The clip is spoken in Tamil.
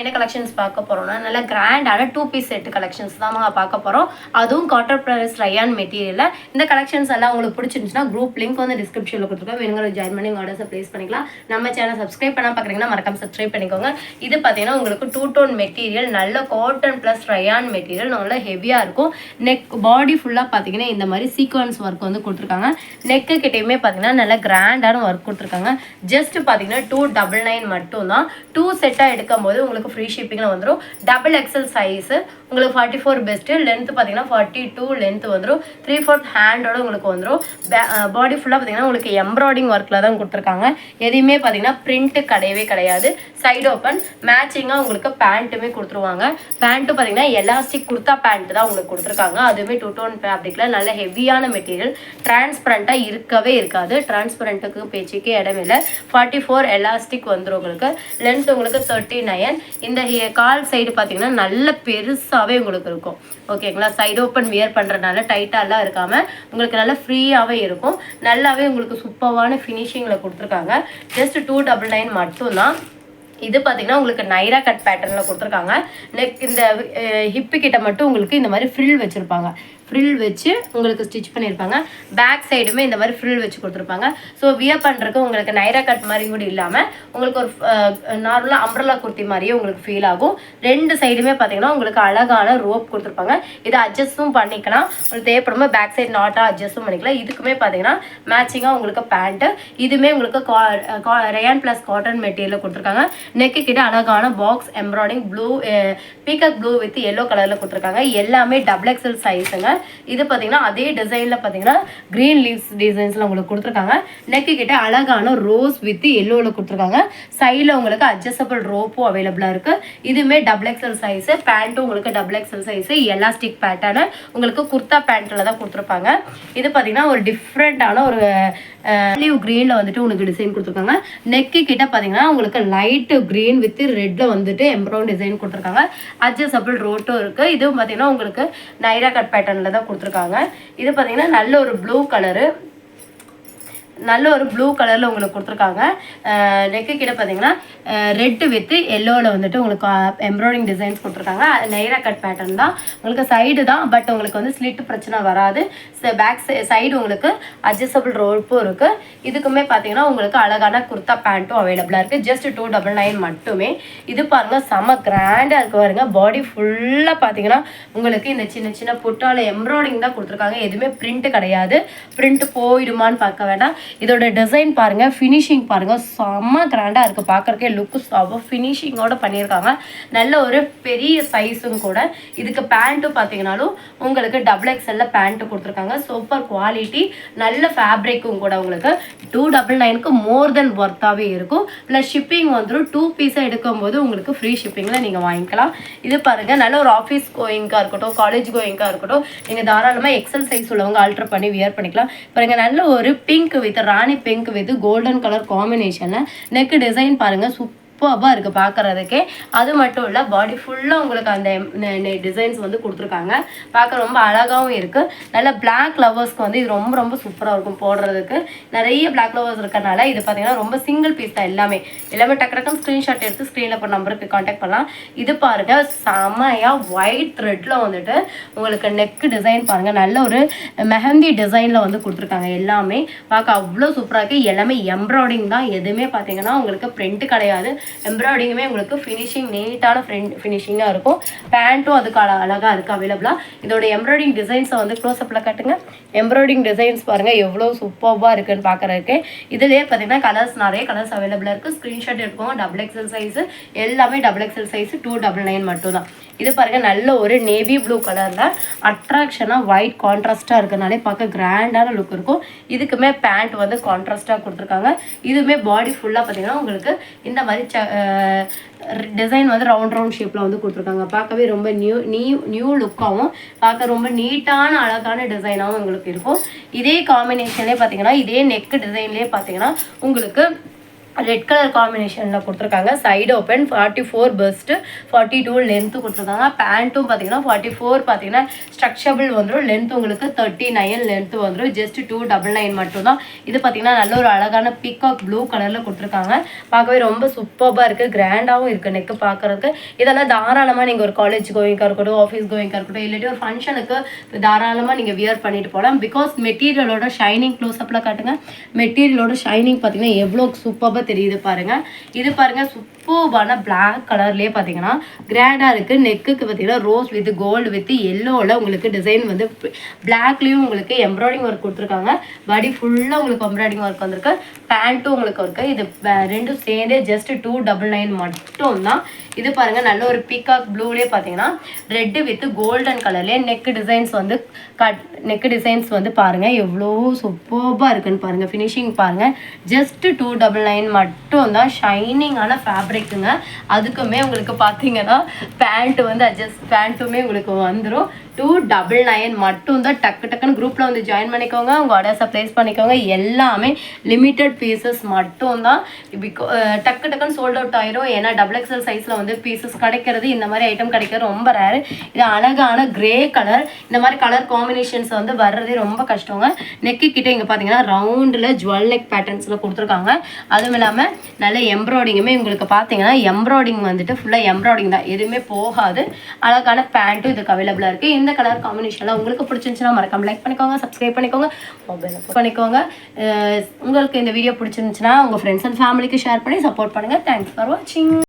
என்ன கலெக்ஷன்ஸ் பார்க்க போறோம்னா நல்ல கிராண்டான 2 பீஸ் செட் கலெக்ஷன்ஸ் தான் பார்க்க போறோம். அதுவும் காட்டன் ப்ளஸ் ரயான் மெட்டீரியல்ல இந்த கலெக்ஷன்ஸ் எல்லாம் உங்களுக்கு பிடிச்சிருந்துச்சுன்னா குரூப் லிங்க் வந்து டிஸ்கிரிப்ஷன்ல கொடுத்துருக்கோம். வேணுங்கிற ஜாயின் பண்ணி ஆர்டர்ஸை பிளேஸ் பண்ணிக்கலாம். நம்ம சேனல் சப்ஸ்கிரைப் பண்ணா பார்க்குறீங்கன்னா மறக்காம சப்ஸ்கிரைப் பண்ணிக்கோங்க. இது பார்த்தீங்கன்னா உங்களுக்கு 2 டோன் மெட்டீரியல், நல்ல காட்டன் ப்ளஸ் ரயான் மெட்டீரியல், நல்ல ஹெவியாக இருக்கும். நெக் பாடி ஃபுல்லாக பார்த்தீங்கன்னா இந்த மாதிரி சீக்வன்ஸ் ஒர்க் வந்து கொடுத்துருக்காங்க. நெக்கு கிட்டேயுமே பார்த்தீங்கன்னா நல்ல கிராண்டான ஒர்க் கொடுத்துருக்காங்க. ஜஸ்ட் பார்த்தீங்கன்னா 299 மட்டும் தான். 2 செட்டாக எடுக்கும் போது உங்களுக்கு ஃப்ரீ ஷிப்பிங்கில் வந்துடும். டபுள் எக்ஸல் சைஸு உங்களுக்கு 44 பெஸ்ட்டு, லென்த்து பார்த்தீங்கன்னா 42 லென்த் வந்துடும். 3/4 ஹேண்டோட உங்களுக்கு வந்துடும். பாடி ஃபுல்லாக பார்த்தீங்கன்னா உங்களுக்கு எம்ப்ராய்டிங் ஒர்க்கில் தான் கொடுத்துருக்காங்க. எதையுமே பார்த்தீங்கன்னா பிரிண்ட்டு கிடையவே கிடையாது. சைடு ஓப்பன் மேட்சிங்காக உங்களுக்கு பேண்ட்டுமே கொடுத்துருவாங்க. பேண்ட்டு பார்த்தீங்கன்னா எலாஸ்டிக் குர்த்தா பேண்ட் தான் உங்களுக்கு கொடுத்துருக்காங்க. அதுவுமே 2 டோன் ஃபேப்ரிக்கில் நல்ல ஹெவியான மெட்டீரியல், டிரான்ஸ்பரண்ட்டாக இருக்கவே இருக்காது. டிரான்ஸ்பரண்ட்டுக்கு பேச்சுக்கே இடமில்லை. 44 எலாஸ்டிக் வந்துடும் உங்களுக்கு. லென்த் உங்களுக்கு 39. இந்த கால் சைடு பார்த்தீங்கன்னா நல்ல பெருசாகவே உங்களுக்கு இருக்கும். ஓகேங்களா, சைடு ஓப்பன் வியர் பண்ணுறதுனால டைட்டாலாம் இருக்காமல் உங்களுக்கு நல்லா ஃப்ரீயாகவே இருக்கும். நல்லாவே உங்களுக்கு சூப்பரான ஃபினிஷிங்கில் கொடுத்துருக்காங்க. ஜஸ்ட் 299 மட்டும்தான். இது பார்த்தீங்கன்னா உங்களுக்கு நைரா கட் பேட்டர்னில் கொடுத்துருக்காங்க. நெக் இந்த ஹிப்பு கிட்ட மட்டும் உங்களுக்கு இந்த மாதிரி ஃப்ரில் வச்சுருப்பாங்க. ஃப்ரில் வச்சு உங்களுக்கு ஸ்டிச் பண்ணியிருப்பாங்க. பேக் சைடுமே இந்த மாதிரி ஃப்ரில் வச்சு கொடுத்துருப்பாங்க. ஸோ வியர் பண்ணுறதுக்கு உங்களுக்கு நைரா கட் மாதிரி கூட இல்லாமல் உங்களுக்கு ஒரு நார்மலாக அம்ப்ரல்லா குர்த்தி மாதிரியே உங்களுக்கு ஃபீல் ஆகும். 2 சைடுமே பார்த்தீங்கன்னா உங்களுக்கு அழகான ரோப் கொடுத்துருப்பாங்க. இதை அட்ஜஸ்ட்டும் பண்ணிக்கலாம். உங்களுக்கு தேவைப்படும்போது பேக் சைடு நாட்டாக அட்ஜஸ்ட்டும் பண்ணிக்கலாம். இதுக்குமே பார்த்தீங்கன்னா மேட்சிங்காக உங்களுக்கு பேண்ட்டு, இதுவுமே உங்களுக்கு ரயான் ப்ளஸ் காட்டன் மெட்டீரியலில் கொடுத்துருக்காங்க. நெக்கு கிட்ட அழகான box embroidering blue, peacock blue with yellow கலரில் கொடுத்துருக்காங்க. எல்லாமே டபுள் எக்ஸல் சைஸுங்க. இது பார்த்தீங்கன்னா அதே டிசைனில் பார்த்தீங்கன்னா க்ரீன் லீவ்ஸ் டிசைன்ஸில் உங்களுக்கு கொடுத்துருக்காங்க. நெக்கு கிட்ட அழகான ரோஸ் வித் எல்லோவில் கொடுத்துருக்காங்க. சைடில் உங்களுக்கு அட்ஜஸ்டபிள் ரோப்பும் அவைலபிளாக இருக்குது. இதுவுமே டபுள் எக்ஸல் சைஸு. பேண்ட்டும் உங்களுக்கு double XL size, elastic pattern உங்களுக்கு குர்த்தா பேண்ட்டில் தான் கொடுத்துருப்பாங்க. இது பார்த்தீங்கன்னா ஒரு டிஃப்ரெண்ட்டான ஒரு ஆலிவ் க்ரீனில் வந்துட்டு உங்களுக்கு டிசைன் கொடுத்துருக்காங்க. நெக்கு கிட்ட பார்த்தீங்கன்னா உங்களுக்கு லைட்டு க்ரீன் வித் ரெட்டில் வந்துட்டு எம்ப்ராய்டிங் டிசைன் கொடுத்துருக்காங்க. அட்ஜஸ்டபிள் ரோட்டும் இருக்குது. இதுவும் பார்த்தீங்கன்னா உங்களுக்கு நைரா கட் பேட்டர்னில் தான் கொடுத்துருக்காங்க. இது பார்த்தீங்கன்னா நல்ல ஒரு ப்ளூ கலரில் உங்களுக்கு கொடுத்துருக்காங்க. நெக்கு கிட்ட பார்த்தீங்கன்னா ரெட்டு வித்து எல்லோவில் வந்துட்டு உங்களுக்கு எம்ப்ராய்டிங் டிசைன்ஸ் கொடுத்துருக்காங்க. நைரா கட் பேட்டர்ன் தான். உங்களுக்கு சைடு தான், பட் உங்களுக்கு வந்து ஸ்லிட் பிரச்சனை வராது. பேக் சைடு உங்களுக்கு அட்ஜஸ்டபிள் ரோப்பும் இருக்குது. இதுக்குமே பார்த்தீங்கன்னா உங்களுக்கு அழகான குர்த்தா பேண்ட்டும் அவைலபிளாக இருக்குது. ஜஸ்ட் 299 மட்டுமே. இது பாருங்கள், செம கிராண்டாக இருக்குது பாருங்க. பாடி ஃபுல்லாக பார்த்தீங்கன்னா உங்களுக்கு இந்த சின்ன சின்ன புட்டால எம்ப்ராய்டிங் தான் கொடுத்துருக்காங்க. எதுவுமே பிரிண்ட்டு கிடையாது. பிரிண்ட் போயிடுமான்னு பார்க்க வேண்டாம். இதோட டிசைன் பாருங்க, ஃபினிஷிங் பாருங்க, செம்ம கிராண்டா இருக்கு. பார்க்கறதுக்கே லுக்கு செம்ம ஃபினிஷிங்கோட பண்ணியிருக்காங்க. நல்ல ஒரு பெரிய சைஸும் கூட. இதுக்கு பேண்ட்டும் பார்த்தீங்கன்னாலும் உங்களுக்கு டபுள் எக்ஸ்எல்ல பேண்ட் கொடுத்துருக்காங்க. சூப்பர் குவாலிட்டி, நல்ல ஃபேப்ரிக்கும் கூட. உங்களுக்கு 299க்கு மோர் தென் ஒர்த்தாகவே இருக்கும். ப்ளஸ் ஷிப்பிங் வந்துடும். 2 பீஸாக எடுக்கும்போது உங்களுக்கு ஃப்ரீ ஷிப்பிங்கில் நீங்கள் வாங்கிக்கலாம். இது பாருங்க, நல்ல ஒரு ஆஃபீஸ் கோயிங்காக இருக்கட்டும், காலேஜ் கோயிங்காக இருக்கட்டும், நீங்கள் தாராளமாக எக்ஸல் சைஸ் உள்ளவங்க ஆல்டர் பண்ணி வியர் பண்ணிக்கலாம். பாருங்க, நல்ல ஒரு pink with rani pink with golden colour காம்பினேஷன்ல நெக் டிசைன் பாருங்க, சூப்பராக இருக்குது பார்க்குறதுக்கே. அது மட்டும் இல்லை, பாடி ஃபுல்லாக உங்களுக்கு அந்த டிசைன்ஸ் வந்து கொடுத்துருக்காங்க. பார்க்க ரொம்ப அழகாகவும் இருக்குது. நல்ல பிளாக் லவர்ஸ்க்கு வந்து இது ரொம்ப ரொம்ப சூப்பராக இருக்கும் போடுறதுக்கு. நிறைய பிளாக் லவர்ஸ் இருக்கிறனால இது பார்த்தீங்கன்னா ரொம்ப சிங்கிள் பீஸ் தான். எல்லாமே டக்கு டக்குன்னு ஸ்க்ரீன்ஷாட் எடுத்து ஸ்க்ரீனில் இப்போ நம்பருக்கு காண்டாக்ட் பண்ணலாம். இது பாருங்கள், செமையாக ஒயிட் த்ரெட்டில் வந்துட்டு உங்களுக்கு நெக் டிசைன் பாருங்கள், நல்ல ஒரு மெஹந்தி டிசைனில் வந்து கொடுத்துருக்காங்க. எல்லாமே பார்க்க அவ்வளோ சூப்பராக இருக்குது. எல்லாமே எம்ப்ராய்டிங் தான். எதுவுமே பார்த்தீங்கன்னா உங்களுக்கு பிரிண்ட் கிடையாது. எம்ப்ராய்டிங்குமே உங்களுக்கு ஃபினிஷிங் நீட்டான ஃபினிஷிங்காக இருக்கும். பேண்ட்டும் அதுக்கு அழகாக இருக்குது அவைலபிளாக. இதோட எம்ப்ராய்டிங் டிசைன்ஸை வந்து க்ளோஸ்அப்பில் காட்டுங்க. எம்ப்ராய்டிங் டிசைன்ஸ் பாருங்கள் எவ்வளோ சூப்பராக இருக்குன்னு பார்க்குறதுக்கு. இதுலேயே பார்த்தீங்கன்னா நிறைய கலர்ஸ் அவைலபிளாக இருக்குது. ஸ்க்ரீன்ஷாட் எடுப்போம். டபுள் எக்ஸல் சைஸு, எல்லாமே டபுள் எக்ஸல் சைஸு 299 மட்டும் தான். இது பாருங்கள், நல்ல ஒரு நேவி ப்ளூ கலரில் அட்ராக்ஷனாக ஒயிட் கான்ட்ராஸ்ட்டாக இருக்கிறனாலே பார்க்க கிராண்டான லுக் இருக்கும். இதுக்குமே பேண்ட் வந்து கான்ட்ராஸ்ட்டாக கொடுத்துருக்காங்க. இதுவுமே பாடி ஃபுல்லாக பார்த்தீங்கன்னா உங்களுக்கு இந்த மாதிரி டிசைன் வந்து ரவுண்ட் ஷேப்பில் வந்து கொடுத்துருக்காங்க. பார்க்கவே ரொம்ப நியூ லுக்காகவும் பார்க்க ரொம்ப நீட்டான அழகான டிசைனாகவும் உங்களுக்கு இருக்கும். இதே காம்பினேஷன்லேயே பார்த்தீங்கன்னா, இதே நெக் டிசைன்லேயே பார்த்தீங்கன்னா உங்களுக்கு ரெட் கலர் காம்பினேஷனில் கொடுத்துருக்காங்க. சைடு ஓப்பன், 44 பஸ்ட்டு, 42 லென்த்து கொடுத்துருக்காங்க. பேண்ட்டும் பார்த்தீங்கன்னா 44 பார்த்தீங்கன்னா ஸ்ட்ரக்சபிள் வந்துடும். லென்த் உங்களுக்கு 39 லென்த்து வந்துடும். ஜஸ்ட் 299 மட்டும்தான். இது பார்த்தீங்கன்னா நல்ல ஒரு அழகான பீகாக் ப்ளூ கலரில் கொடுத்துருக்காங்க. பார்க்கவே ரொம்ப சூப்பராக இருக்குது, கிராண்டாகவும் இருக்குது நெக்கு பார்க்குறதுக்கு. இதெல்லாம் தாராளமாக நீங்கள் ஒரு காலேஜ் கோயிங்காக இருக்கட்டும், ஆஃபீஸ் கோயிங்காக இருக்கட்டும், இல்லாட்டி ஒரு ஃபங்க்ஷனுக்கு தாராளமாக நீங்கள் வியர் பண்ணிட்டு போகலாம். பிகாஸ் மெட்டீரியலோட ஷைனிங் க்ளோஸ்அப்பில் காட்டுங்க. மெட்டீரியலோட ஷைனிங் பார்த்தீங்கன்னா எவ்வளோ சூப்பராக தெரியுது பாருங்க. இது பாருங்க சூப்பர்பான பிளாக் கலர்லயே பாத்தீங்கன்னா கிராண்டா இருக்கு. நெக்குக்கு பாத்தீங்கன்னா ரோஸ் வித் கோல்டு வித் எல்லோல உங்களுக்கு டிசைன் வந்து பிளாக்லயும் உங்களுக்கு எம்ப்ராய்டிங் ஒர்க் கொடுத்துருக்காங்க. பாடி ஃபுல்லா உங்களுக்கு எம்ப்ராய்டிங் ஒர்க் வந்திருக்கு. பேண்ட்டும் உங்களுக்கு இருக்கு. இது ரெண்டும் சேர்ந்தே ஜஸ்ட் 299 மட்டும் தான். இது பாருங்க நல்ல ஒரு பீகாக் ப்ளூலேயே பார்த்தீங்கன்னா ரெட் வித் கோல்டன் கலர்லேயே நெக் டிசைன்ஸ் வந்து பாருங்க எவ்வளோ சூப்பராக இருக்குன்னு பாருங்க. ஃபினிஷிங் பாருங்க. ஜஸ்ட் 299 மட்டும் தான். ஷைனிங்கான ஃபேப்ரிக்குங்க. அதுக்குமே உங்களுக்கு பார்த்தீங்கன்னா பேண்ட் வந்து பேண்ட்டுமே உங்களுக்கு வந்துடும். 299 மட்டும் தான். டக்குன்னு குரூப்பில் வந்து ஜாயின் பண்ணிக்கோங்க. உங்கள் ஆர்டர்ஸை ப்ளேஸ் பண்ணிக்கோங்க. எல்லாமே லிமிட்டட் பீசஸ் மட்டும் தான். டக்குன்னு சோல்ட் அவுட் ஆயிரும். ஏன்னா XXL சைஸில் வந்து பீசஸ் கிடைக்கிறது, இந்த மாதிரி ஐட்டம் கிடைக்கிறது ரொம்ப ரேரு. இது அழகான கிரே கலர். இந்த மாதிரி கலர் காம்பினேஷன்ஸ் வந்து வர்றதே ரொம்ப கஷ்டங்க. நெக்கு கிட்ட இங்கே பார்த்தீங்கன்னா ரவுண்டில் ஜுவல் நெக் பேட்டர்ன்ஸில் கொடுத்துருக்காங்க. அதுவும் இல்லாமல் நல்ல எம்ப்ராய்டிங்குமே உங்களுக்கு பார்த்தீங்கன்னா எம்ப்ராய்டிங் வந்துட்டு ஃபுல்லாக எம்ப்ராய்டிங் தான், எதுவுமே போகாது. அழகான பேண்ட்டும் இதுக்கு அவைலபிளாக இருக்குது. இந்த கலர் காம்பினேஷன்லாம் உங்களுக்கு பிடிச்சிருந்துச்சுன்னா மறக்காம லைக் பண்ணிக்கோங்க, சப்ஸ்கிரைப் பண்ணிக்கோங்க, மொபைல் பண்ணிக்கோங்க. உங்களுக்கு இந்த வீடியோ பிடிச்சிருந்துச்சுன்னா உங்கள் ஃப்ரெண்ட்ஸ் அண்ட் ஃபேமிலிக்கு ஷேர் பண்ணி சப்போர்ட் பண்ணுங்கள். தேங்க்ஸ் ஃபார் வாட்சிங்.